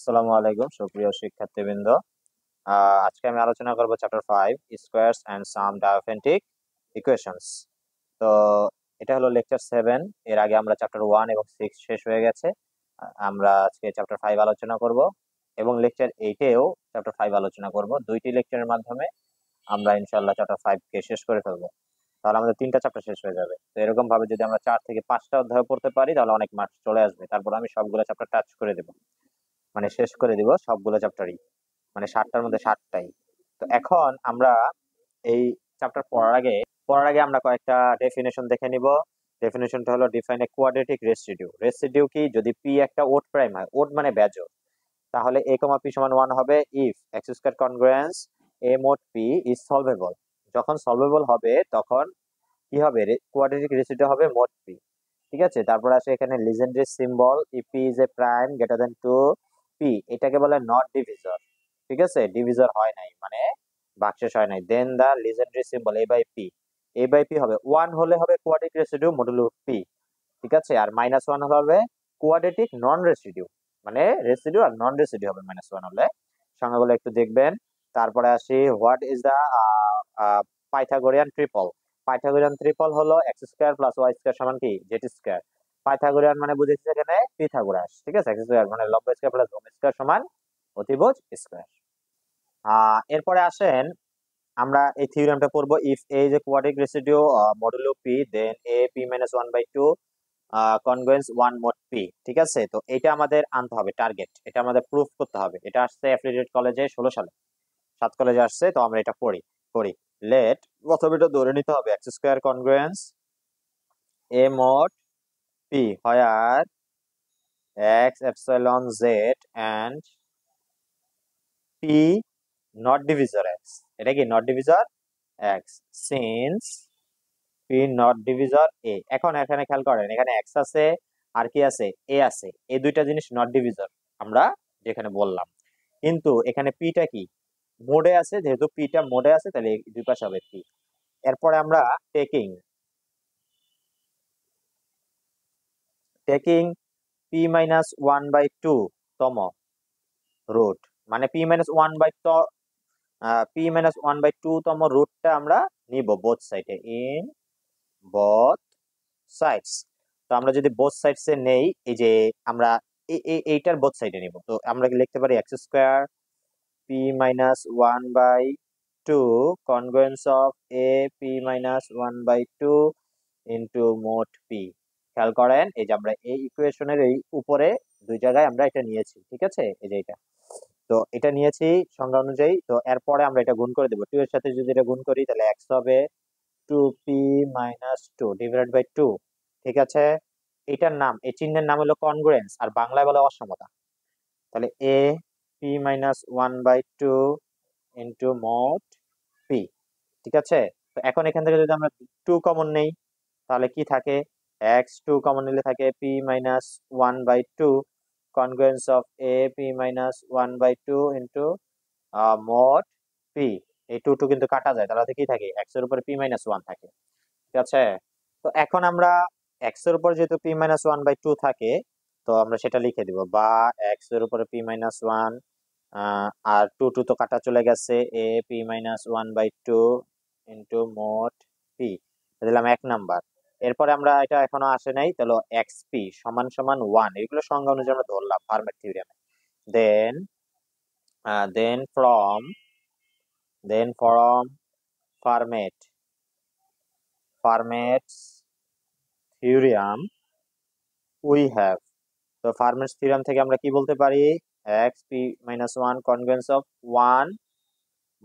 আসসালামু আলাইকুম সুপ্রিয় শিক্ষার্থীবৃন্দ। আজকে আমি আলোচনা করব chapter 5 squares and some Diophantine equations. তো এটা হলো লেকচার 7। এর আগে আমরা চ্যাপ্টার 1 এবং 6 শেষ হয়ে গেছে। আমরা আজকে চ্যাপ্টার 5 আলোচনা করব এবং লেকচার 8 এও চ্যাপ্টার 5 আলোচনা করব। দুইটি লেকচারের মাধ্যমে আমরা ইনশাআল্লাহ চ্যাপ্টার 5 কে শেষ করে ফেলবো। তাহলে আমাদের 3টা চ্যাপ্টার শেষ হয়ে যাবে। তো এরকম ভাবে যদি আমরা 4 থেকে 5টা অধ্যায় পড়তে পারি তাহলে অনেক মার্কস চলে আসবে। তারপর আমি সবগুলো চ্যাপ্টার টাচ করে দেব, মানে শেষ করে দিব সবগুলো চ্যাপ্টারই, মানে 7টার মধ্যে 7টাই। তো এখন আমরা এই চ্যাপ্টার পড়ার আগে আমরা কয়েকটা ডেফিনেশন দেখে নিব। ডেফিনেশনটা হলো define a quadratic residue. Residue কি? যদি পি একটা ওড প্রাইম হয়, ওড মানে বেজোড়, তাহলে a, p সমান 1 হবে if x square congruence a mod p is solvable. যখন সলভেবল হবে তখন কি হবে? কোয়াড্রেটিক রেসিডিউ হবে mod p। ঠিক আছে, তারপর আসে এখানে legendary symbol if p is a prime greater than 2p, এটাকে বলে নট ডিভিজর। ঠিক আছে, ডিভিজর হয় নাই মানে ভাগশেষ হয় নাই। দেন দা লিজেন্ডারি সিম্বল a/p হবে 1 হলে হবে কোয়াড্রেটিক রেসিডিউ মডুলো p। ঠিক আছে, আর -1 হলে হবে কোয়াড্রেটিক নন রেসিডিউ, মানে রেসিডিউ আর নন রেসিডিউ হবে -1 হলে। সংজ্ঞাগুলো একটু দেখবেন। তারপরে আসি what is the Pythagorean triple. Pythagorean triple হলো x square plus y square সমান কি z স্কয়ার। পাইথাগোরিয়ান মানে বুঝেছি এখানে পিথাগোরাস। ঠিক আছে, x স্কয়ার মানে লম্ব স্কয়ার প্লাস ভূমি স্কয়ার সমান অতিভুজ স্কয়ার। এরপরে আসেন আমরা এই থিওরেমটা পড়বো। If a is a quadratic residue modulo p, then a p minus 1/2 congruence 1 mod p। ঠিক আছে, তো এটা আমাদের আনতে হবে, টার্গেট এটা আমাদের প্রুফ করতে হবে। এটা আসছে অ্যাফিলিয়েটেড কলেজে 16 সালে, 7 কলেজে আসছে। তো আমরা এটা করি লেট প্রথমে এটা ধরে নিতে হবে x square congruence a mod p where x epsilon z and p not divisor x। এটা কি not divisor x since p not divisor a। এখন এখানে খেয়াল করেন, এখানে x আছে আর কি আছে, a আছে। এই দুইটা জিনিস নট ডিভিজর আমরা যেখানে বললাম, কিন্তু এখানে p টা কি মোডে আছে। যেহেতু p টা মোডে আছে তাহলে এই দুই পাশে হবে p। এরপরে আমরা টেকিং p minus 1/2 তম রুট, মানে p minus 1/2 তম রুটটা আমরা নিব বোথ সাইডে, ইন বোথ সাইডস। তো আমরা যদি বোথ সাইডস এ নেই, এই যে আমরা এইটার বোথ সাইডে নিব, তো আমরা কি লিখতে পারি x square p minus 1/2 congruence of a p minus 1/2 into মোট p। খেয়াল করেন এই যে আমরা এই ইকুয়েশনের এই উপরে দুই জায়গায় আমরা এটা নিয়েছি। ঠিক আছে, এই যে এটা, তো এটা নিয়েছি সংজ্ঞা অনুযায়ী। তো এরপরে আমরা এটা গুণ করে দেব, 2 এর সাথে যদি এটা গুণ করি তাহলে x হবে 2p minus 2 ডিভাইডেড বাই 2। ঠিক আছে, এটার নাম, এই চিহ্নের নাম হলো কনগ্রুয়েন্স, আর বাংলায় বলে অসমতা। তাহলে a p minus 1/2 ইনটু মোট p। ঠিক আছে, তো এখন এখান থেকে যদি আমরা 2 কমন নেই তাহলে কি থাকে, x2 কমন নিলে থাকে p minus 1/2 congruence of a p minus 1/2 into মোট p। এই 2 কিন্তু কাটা যায়, তাহলে কি থাকে, x এর উপরে p minus 1 থাকে। ঠিক আছে, তো এখন আমরা x এর উপর যেহেতু p minus 1/2 থাকে, তো আমরা সেটা লিখে দিব, বা x এর উপরে p minus 1 আর 2 তো কাটা চলে গেছে, a p minus 1/2 ইনটু মোট p দিলাম 1 নাম্বার। এরপরে আমরা এটা এখনো আসে নাই, তাহলে xp সমান সমান 1, এগুলো সংজ্ঞা অনুযায়ী আমরা ধরলাম ফার্মেট থিওরেমে। Then then from Fermat's theorem we have. তো ফার্মেটস থিওরেম থেকে আমরা কি বলতে পারি, xp minus 1 কনগ্রুয়েন্স অফ 1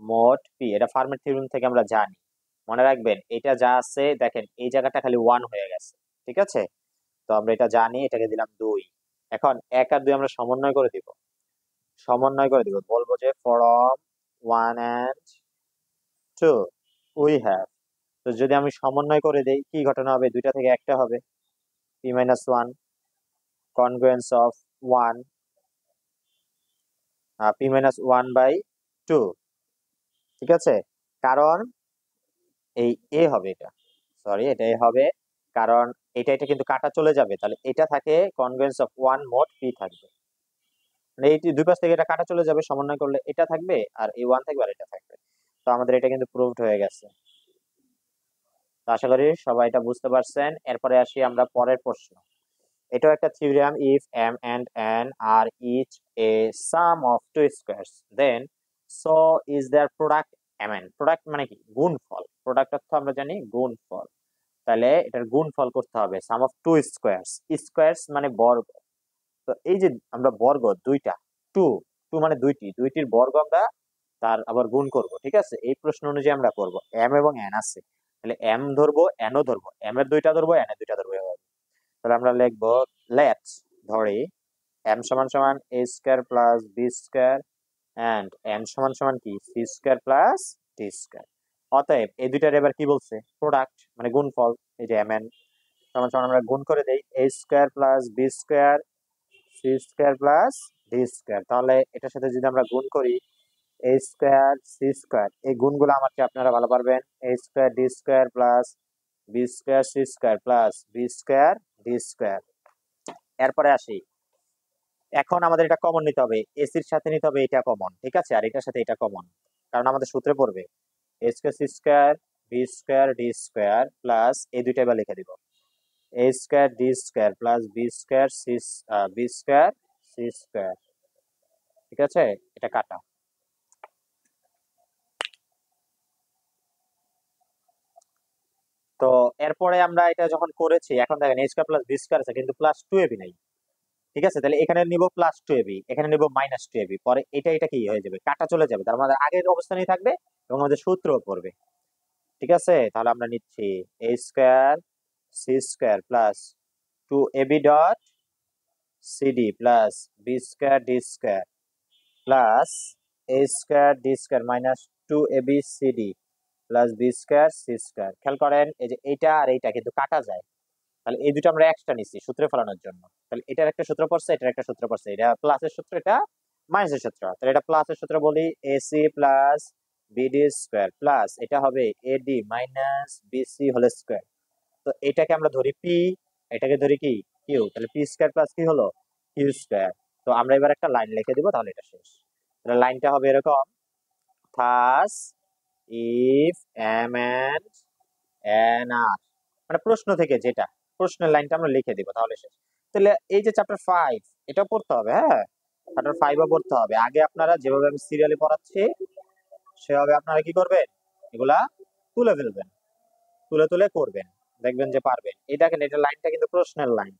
মোট p। এটা ফার্মেট থিওরেম থেকে আমরা জানি। মনে রাখবেন এটা যা আছে, দেখেন এই জায়গাটা খালি 1 হয়ে গেছে। ঠিক আছে, তো আমরা এটা জানি, এটাকে দিলাম 2। এখন 1 আর 2 আমরা সমন্বয় করে দিব, বলবো যে ফ্রম 1 and 2 উই হ্যাভ। তো যদি আমি সমন্বয় করে দেই কি ঘটনা হবে, দুইটা থেকে একটা হবে, p minus 1 congruence of 1 p minus 1/2। ঠিক আছে, কারণ এই a হবে, এটা সরি এটা a হবে, কারণ এটা কিন্তু কাটা চলে যাবে, তাহলে এটা থাকে কনগ্রুয়েন্স অফ 1 মোট p থাকবে। মানে এই দুই পাশ থেকে এটা কাটা চলে যাবে, সমন্বয় করলে এটা থাকবে আর এই ওয়ান থাকবে আর এটা থাকবে। তো আমাদের এটা কিন্তু প্রুভড হয়ে গেছে। তো আশা করি সবাই এটা বুঝতে পারছেন। এরপরে আসি আমরা পরের প্রশ্ন। এটাও একটা theorem, if m and n are each a sum of two squares then so is their product mn। Product মানে কি? গুণফল। প্রোডাক্ট অর্থ আমরা জানি গুণফল। তাহলে এটার গুণফল করতে হবে সাম অফ টু স্কোয়ারস। স্কোয়ারস মানে বর্গ। তো এই যে আমরা বর্গ দুইটা, টু টু মানে দুইটি, দুইটির বর্গ আমরা তার আবার গুণ করব, ঠিক আছে? এই প্রশ্ন অনুযায়ী আমরা করব। এম এবং এন আছে, তাহলে এম ধরবো এনও ধরবো, এম এর দুইটা ধরবো এন এর দুইটা ধরবো এভাবে। তাহলে আমরা লিখবো লেটস ধরি এম সমান সমান A square plus B square and N সমান সমান কি C square plus D square. অতএব এই দুইটার এবার কি বলছে? প্রোডাক্ট মানে গুণফল। এই যে এম এন সমান সমান আমরা গুণ করে দেই A square plus B square C square plus D square. তাহলে এটার সাথে যদি আমরা গুণ করি এ স্কোয়ার সি স্কোয়ার, এই গুণগুলো আমাকে আপনারা ভালো পারবেন। A square D square plus B square C square plus B square D square. এরপরে আসি, এখন আমাদের এটা কমন নিতে হবে, এসির সাথে নিতে হবে এটা কমন, ঠিক আছে? আর এটার সাথে এটা কমন, কারণ আমাদের সূত্রে পড়বে A square C square B square D square plus এই দুইটা এবার লিখে দিব A square D square plus B square C square, ঠিক আছে? এটা কাটা। তো এরপরে আমরা এটা যখন করেছি, এখন দেখেন এ স্কোয়ার প্লাস বি স্কোয়ার আছে কিন্তু প্লাস টু এবি নাই, ঠিক আছে? তাহলে এখানে নিব প্লাস টু এবি, এখানে নিব মাইনাস টু এবি, পরে এটা কি হয়ে যাবে? কাটা চলে যাবে, তার মানে আগের অবস্থানেই থাকবে এবং আমাদের সূত্র পড়বে, ঠিক আছে? তাহলে আমরা নিচ্ছি A square C square plus two AB dot CD plus B square D square plus A square D square minus two AB CD plus B square C square. খেয়াল করেন এই যে এইটা আর এইটা কিন্তু কাটা যায়, তাহলে এই দুটো আমরা এক্সট্রা নিচ্ছি সূত্রে ফেলানোর জন্য। তাহলে এটার একটা সূত্র পড়ছে, এটার একটা সূত্র পড়ছে, এটা প্লাসের সূত্র, এটা মাইনাসের সূত্র। তাহলে এটা প্লাসের সূত্র বলি AC plus BD square plus এটা হবে AD minus BC whole square. তো এটাকে আমরা ধরি পি, এটাকে ধরি কি কিউ, তাহলে পি স্কোয়ার প্লাস কি হলো কিউ স্কোয়ার। তো আমরা এবার একটা লাইন লিখে দিব, তাহলে এটা শেষ। তাহলে লাইনটা হবে এরকম, thus if M and N are, মানে প্রশ্ন থেকে যেটা প্রশ্নের লাইনটা আমরা লিখে দিব, তাহলে শেষ। তাহলে এই যে চ্যাপ্টার 5 এটাও পড়তে হবে, হ্যাঁ চ্যাপ্টার 5ও পড়তে হবে। আগে আপনারা যেভাবে আমি সিরিয়ালি পড়াচ্ছি সেভাবে আপনারা কি করবেন, এগুলা তুলে ফেলবেন, তুলে তুলে করবেন, দেখবেন যে পারবেন। এই দেখেন এটা লাইনটা কিন্তু প্রশ্নের লাইন।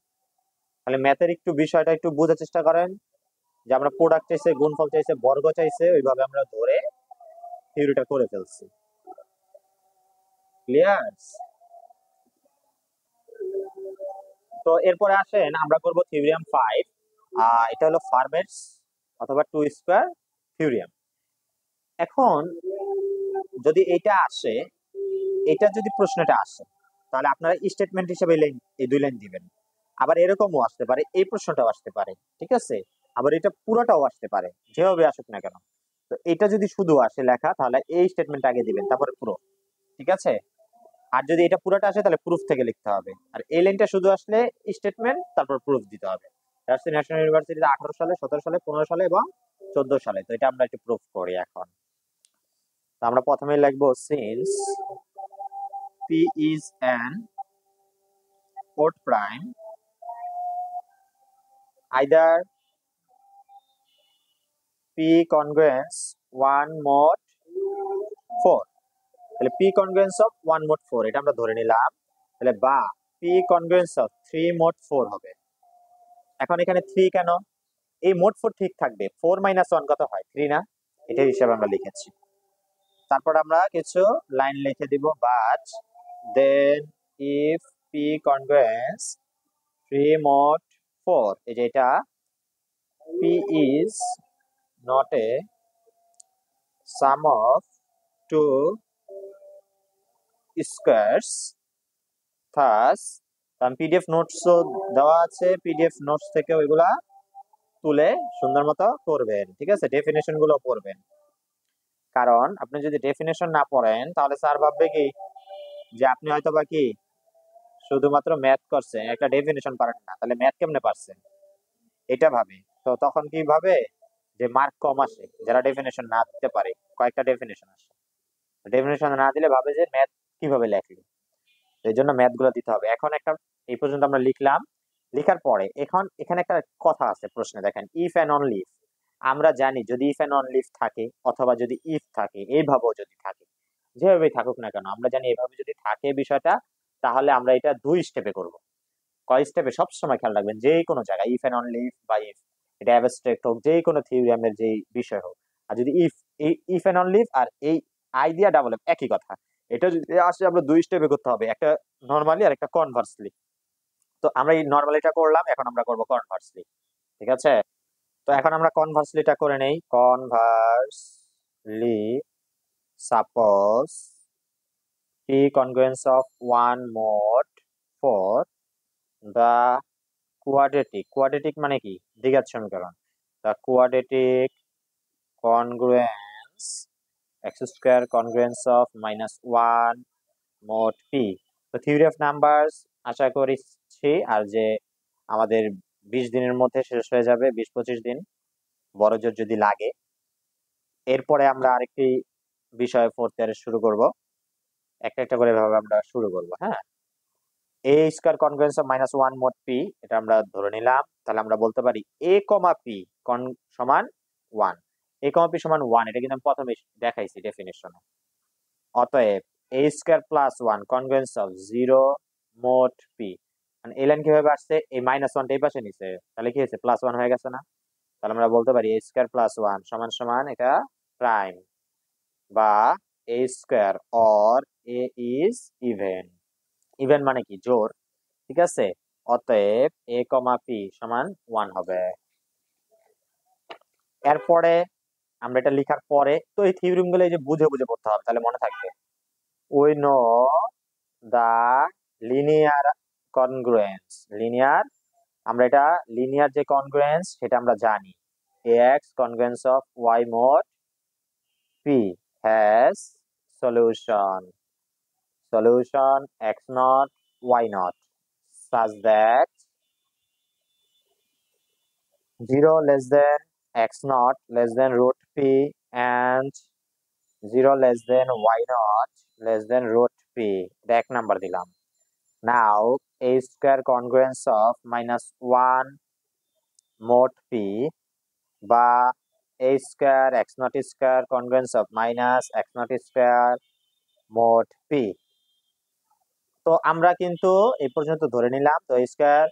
তাহলে ম্যাথের একটু বিষয়টা একটু বোঝার চেষ্টা করেন, যে আমরা প্রোডাক্ট চাইছে, গুণফল চাইছে, বর্গ চাইছে, ওইভাবে আমরা ধরে থিওরিটা করে ফেলছি। ক্লিয়ার? তো এরপরে আসেন আমরা করব থিওরিয়াম 5। এটা হলো ফার্মেটস অথবা টু স্কয়ার থিওরিয়াম। এখন যদি এটা আসে, এটা যদি প্রশ্নটা আসে, তাহলে আপনারা স্টেটমেন্ট হিসেবে এই দুই লাইন দিবেন। আবার এরকমও আসতে পারে, এই প্রশ্নটাও আসতে পারে, ঠিক আছে? আবার এটা পুরোটাও আসতে পারে, যেভাবে আসুক না কেন। তো এটা যদি শুধু আসে লেখা, তাহলে এই স্টেটমেন্ট আগে দিবেন, তারপরে পুরো, ঠিক আছে? আর যদি এটা পুরোটা আসে তাহলে প্রুফ থেকে লিখতে হবে, আর এই লাইনটা শুধু আসলে স্টেটমেন্ট তারপর প্রুফ দিতে হবে। রাজশাহী ন্যাশনাল ইউনিভার্সিটিতে 18 সালে, 17 সালে, 15 সালে এবং 14 সালে। তো এটা আমরা একটু প্রুফ করি এখন। তো আমরা প্রথমে লিখবো since p is an odd prime either p congruence 1 mod 4, তাহলে p congruence of 1 mod 4 এটা আমরা ধরে নিলাম, তাহলে বা p congruence of 3 mod 4 হবে। এখন এখানে 3 কেন? এই মোট 4 ঠিক থাকবে, 4 মাইনাস 1 কত হয়? 3 না? এটা হিসাবে আমরা লিখেছি। তারপর আমরা কিছু লাইন লিখে দিব, but then if P congruence 3 mod 4, এই যে এটা P is not a sum of two squares thus. কারণ পিডিএফ নোটসও দেওয়া আছে, পিডিএফ নোটস থেকে ওইগুলা তুলে সুন্দর মতো করবেন, ঠিক আছে? ডেফিনেশন গুলো পড়বেন, কারণ আপনি যদি ডেফিনেশন না পড়েন তাহলে স্যার ভাববে কি যে আপনি হয়তো বা কি শুধুমাত্র ম্যাথ করছেন, একটা ডেফিনেশন পারেন না, তাহলে ম্যাথ কেমনে পারছেন এটা ভাবে। তো তখন কিভাবে যে মার্ক কম আসে, যারা ডেফিনেশন না দিতে পারে, কয়েকটা ডেফিনেশন আসে, ডেফিনেশন না দিলে ভাবে যে ম্যাথ কিভাবে লেখলি, এই জন্য ম্যাথ গুলো দিতে হবে। এখন একটা এই পর্যন্ত আমরা লিখলাম, লেখার পরে এখন এখানে একটা কথা আছে প্রশ্নে, দেখেন ইফ অ্যান্ড অনলি ইফ। আমরা জানি যদি ইফ অ্যান্ড অনলি ইফ থাকে অথবা যদি ইফ থাকে, এইভাবেও যদি থাকে, যেভাবে থাকুক না কেন, আমরা জানি এভাবে যদি থাকে বিষয়টা, তাহলে আমরা এটা দুই স্টেপে করব। কয় স্টেপে? সব সময় খেয়াল রাখবেন, যে কোনো জায়গায় ইফ এন্ড অনলি ইফ বা ইফ, এটা অ্যাবস্ট্রাক্ট হোক, যে কোনো থিওরিয়ামের যে বিষয় হোক, আর যদি ইফ, এই ইফ এন্ড অনলি ইফ আর এই আইডিয়া ডাবল এফ একই কথা, এটা যদি আসলে আমরা দুই স্টেপে করতে হবে, একটা নরমালি আর একটা কনভার্সলি। তো আমরা এই নরমালিটা করলাম, এখন আমরা করব কনভার্সলি। ঠিক আছে, তো এখন আমরা কনভার্সলিটা করে নেই। Conversely, suppose p congruence of one mod for the quadratic মানে কি? দ্বিঘাত সমীকরণ। The quadratic congruence x square congruence of -1 mod p। তো থিওরি অফ নাম্বারস আশা করছি আর যে আমাদের 20 দিনের মধ্যে শেষ হয়ে যাবে, 20-25 দিন, বড় জোর যদি লাগে। এরপরে আমরা আরেকটি বিষয় ফোর্থ ইয়ারে শুরু করব, একটা একটা করে ভাবে আমরা শুরু করব। হ্যাঁ, A square congruence of -1 mod p, এটা আমরা ধরে নিলাম। তাহলে আমরা বলতে পারি a, p সমান 1, a, p সমান 1, এটা কিন্তু আমি প্রথমে দেখাইছি ডেফিনিশনে। অতএব a square plus 1 congruence of 0 mod p, মানে এই লাইন কিভাবে আসছে? এই -1 টা এই পাশে নিছে, তাহলে কি হয়েছে? +1 হয়ে গেছে না? তাহলে আমরা বলতে পারি a স্কয়ার প্লাস 1 সমান সমান এটা প্রাইম, বা a square or a is even. Even মানে কি? জোড়। ঠিক আছে, অতএব a, p সমান 1 হবে। এরপরে আমরা এটা লেখার পরে তো এই থিওরেম গুলো এই যে বুঝে বুঝে পড়তে হবে, তাহলে মনে থাকবে। We know the linear congruence, linear, আমরা এটা লিনিয়ার যে কনগ্রুয়েন্স সেটা আমরা জানি। ax congruence of y mod p has solution x naught y naught such that 0 less than x naught less than root p and 0 less than y naught less than root p, এটা এক number দিলাম। Now a square congruence of -1 mod p বা a square x naught square congruence of minus x naught square mod p। তো আমরা কিন্তু এই পর্যন্ত ধরে নিলাম। তো a square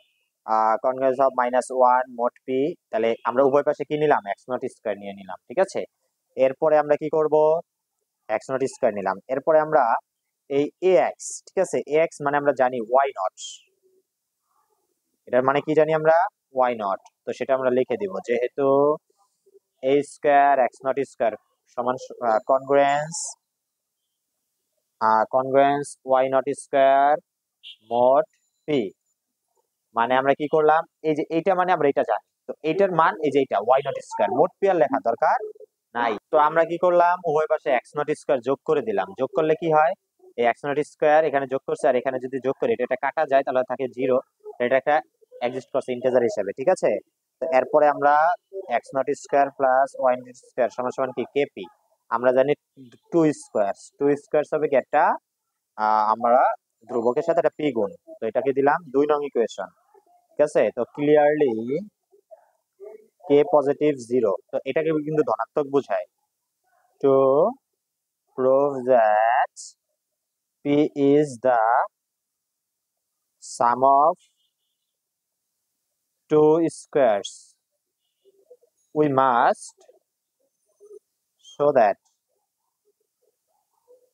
congruence of -1 mod p, তাহলে আমরা উভয় পাশে কি নিলাম? x naught square নিয়ে নিলাম। ঠিক আছে, এরপরে আমরা কি করব? x naught square নিলাম। এরপরে আমরা এই ax, ঠিক আছে, ax মানে আমরা জানি y naught, এটার মানে কি জানি আমরা? y naught। তো সেটা আমরা লিখে দিব, যেহেতু a square x naught square সমান congruence y naught square mod p, মানে আমরা কি করলাম? এই যে এইটা মানে আমরা এটা জানি, তো এইটার মান এই যে এটা y naught square, mod p আর লেখা দরকার নাই। তো আমরা কি করলাম? উভয় পাশে x naught square যোগ করে দিলাম। যোগ করলে কি হয়? এই x naught square এখানে যোগ করছে, আর এখানে যদি যোগ করি এটা কাটা যায়, তাহলে থাকে 0, এটা একটা এক্সিস্ট করছে ইন্টিজার হিসেবে। ঠিক আছে, তো এরপরে আমরা x naught square plus y naught square সমান সমান কি? kp। আমরা জানি 2 স্কয়ারস হবে কি একটা আমরা ধ্রুবকের সাথে একটা p গুণ, তো এটাকে দিলাম 2 নং ইকুয়েশন। ঠিক আছে, তো ক্লিয়ারলি k পজিটিভ 0, তো এটাকে কিন্তু ধনাত্মক বোঝায়। To prove that p is the sum of two squares, we must show that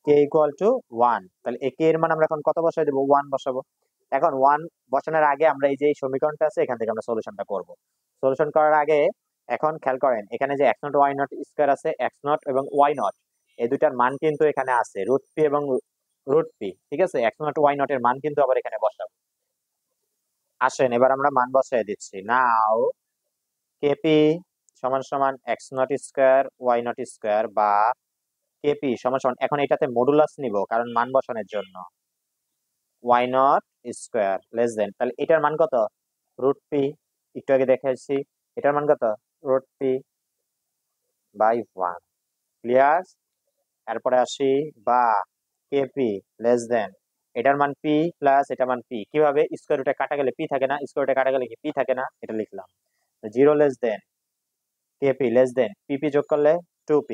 k equal to 1। তাহলে k এর মান আমরা এখন কত বসাই দেব? 1 বসাবো। এখন 1 বসানোর আগে আমরা এই যে সমীকরণটা আছে এখান থেকে আমরা সলিউশনটা করব। সলিউশন করার আগে এখন খেয়াল করেন, এখানে যে x naught y naught square আছে, x naught এবং y naught এই দুটার মান কিন্তু এখানে আছে √p এবং √p। ঠিক আছে, x naught y naught এর মান কিন্তু আবার এখানে বসাবো। আসেন এবার আমরা মান বসাই দিচ্ছি। নাও kp সমান সমান x naught square y naught square, বা kp সমান সমান, এখন এটাতে মডুলাস নিব কারণ মান বসানোর জন্য, y naught square less than, তাহলে এটার মান কত? √p, একটু আগে দেখাইছি এটার মান কত? Root P by 1। ক্লিয়ার? এরপরে আসি বা কেপি লেস দেন, এটার মান পি প্লাস এটার মান পি। কিভাবে? স্কোয়ার রুটে কাটা গেলে পি থাকে না, স্কোয়ার রুটে কাটা গেলে কি পি থাকে না, এটা লিখলাম। 0 less than KP less than PP যোগ করলে 2p।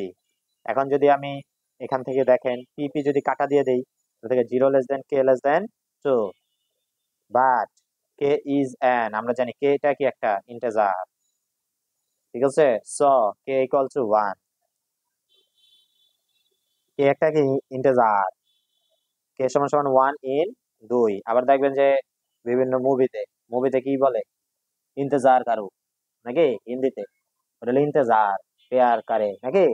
এখন যদি আমি এখান থেকে দেখেন পিপি যদি কাটা দিয়ে দেই, থেকে 0 less then k less than 2, but K is an, আমরা জানি কে এটা কি একটা ইন্টিজার, ঠিক আছে? সো কে ইকুয়াল টু 1, কে একটা কি ইন্টিজার, কে সমান সমান 1 ইন 2। আবার দেখবেন যে বিভিন্ন মুভিতে মুভিতে কি বলে, ইন্তেজার কারু, নাকি হিন্দিতে ওটা হলো ইন্তেজার, পেয়ার করে নাকি।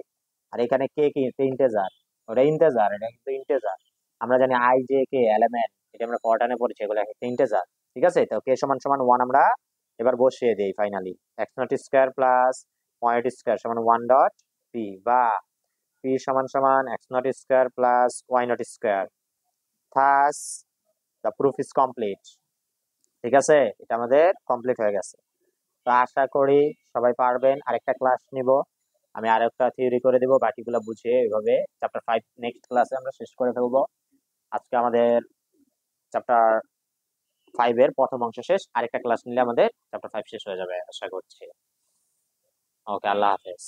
আর এখানে কে কি ইন্টেজার, ওটা ইন্টেজার, এটা কিন্তু ইন্টেজার। আমরা জানি আই জে কে এলিমেন্ট, এটা আমরা পড়াটানে পড়েছি, এগুলো একটা ইন্টেজার। ঠিক আছে, তো কে সমান সমান 1 আমরা এবার বসিয়ে দেই finally. X not square plus y not square সমান 1 ডট পি, বা পি সমান সমান x not square plus y not square. Thus the proof is complete. ঠিক আছে, এটা আমাদের কমপ্লিট হয়ে গেছে। তো আশা করি সবাই পারবেন। আরেকটা ক্লাস নিব, আমি আরেকটা থিওরি করে দেবো, বাকিগুলো বুঝিয়ে এভাবে চ্যাপ্টার 5 নেক্সট ক্লাসে আমরা শেষ করে ফেলবো। আজকে আমাদের চ্যাপ্টার 5 এর প্রথম অংশ শেষ, আরেকটা ক্লাস নিলে আমাদের চ্যাপ্টার 5 শেষ হয়ে যাবে আশা করছি। ওকে, আল্লাহ হাফেজ।